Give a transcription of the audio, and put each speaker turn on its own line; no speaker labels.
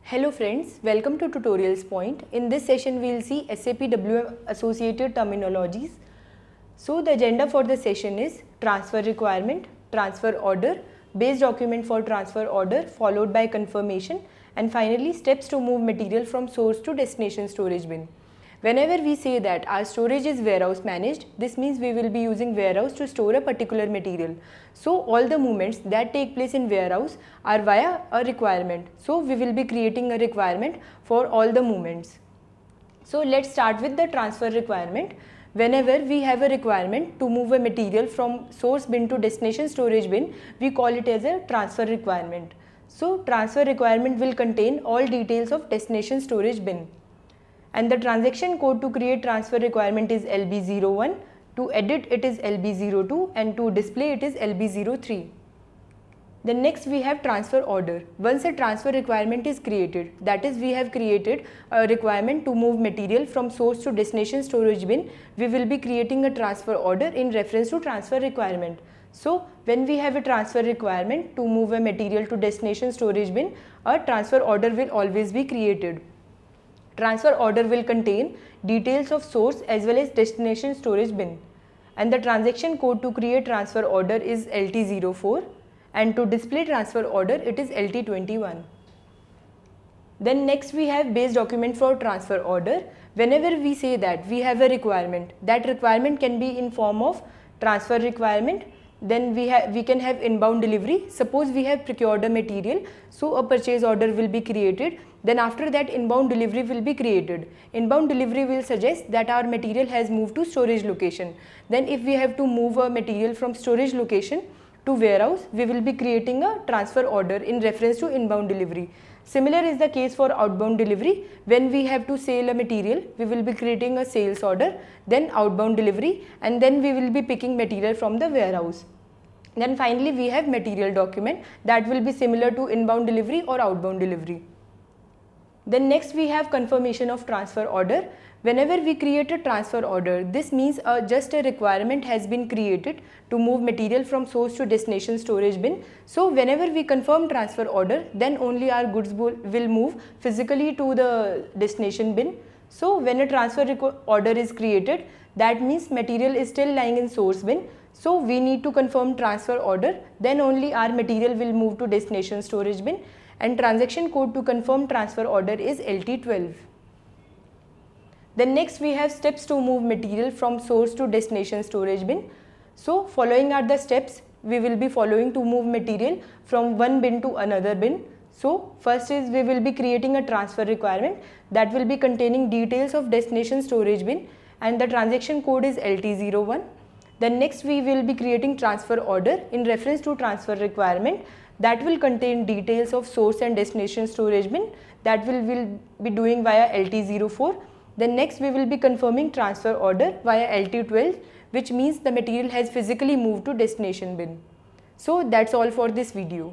Hello friends, welcome to Tutorialspoint. In this session we will see SAP WM associated terminologies. So the agenda for the session is transfer requirement, transfer order, base document for transfer order followed by confirmation, and finally steps to move material from source to destination storage bin. Whenever we say that our storage is warehouse managed, this means we will be using warehouse to store a particular material. So all the movements that take place in warehouse are via a requirement. So we will be creating a requirement for all the movements. So let's start with the transfer requirement. Whenever we have a requirement to move a material from source bin to destination storage bin, we call it as a transfer requirement. So transfer requirement will contain all details of destination storage bin. And the transaction code to create transfer requirement is LB01, to edit it is LB02, and to display it is LB03. Then next we have transfer order. Once a transfer requirement is created, that is we have created a requirement to move material from source to destination storage bin, we will be creating a transfer order in reference to transfer requirement. So when we have a transfer requirement to move a material to destination storage bin, a transfer order will always be created. Transfer order will contain details of source as well as destination storage bin, and the transaction code to create transfer order is LT04, and to display transfer order it is LT21. Then next we have base document for transfer order. Whenever we say that we have a requirement, that requirement can be in form of transfer requirement. Then we can have inbound delivery. Suppose we have procured a material, so a purchase order will be created. Then after that inbound delivery will be created. Inbound delivery will suggest that our material has moved to storage location. Then if we have to move a material from storage location to warehouse, we will be creating a transfer order in reference to inbound delivery. Similar is the case for outbound delivery. When we have to sell a material, we will be creating a sales order, then outbound delivery, and then we will be picking material from the warehouse. Then finally we have material document that will be similar to inbound delivery or outbound delivery. Then next we have confirmation of transfer order. Whenever we create a transfer order, this means just a requirement has been created to move material from source to destination storage bin. So whenever we confirm transfer order, then only our goods will move physically to the destination bin. So when a transfer order is created, that means material is still lying in source bin. So we need to confirm transfer order, then only our material will move to destination storage bin, and transaction code to confirm transfer order is LT12. Then next we have steps to move material from source to destination storage bin. So following are the steps we will be following to move material from one bin to another bin. So first is we will be creating a transfer requirement that will be containing details of destination storage bin, and the transaction code is LT01. Then next we will be creating transfer order in reference to transfer requirement that will contain details of source and destination storage bin, that will be doing via LT04. Then next we will be confirming transfer order via LT12, which means the material has physically moved to destination bin. So that's all for this video.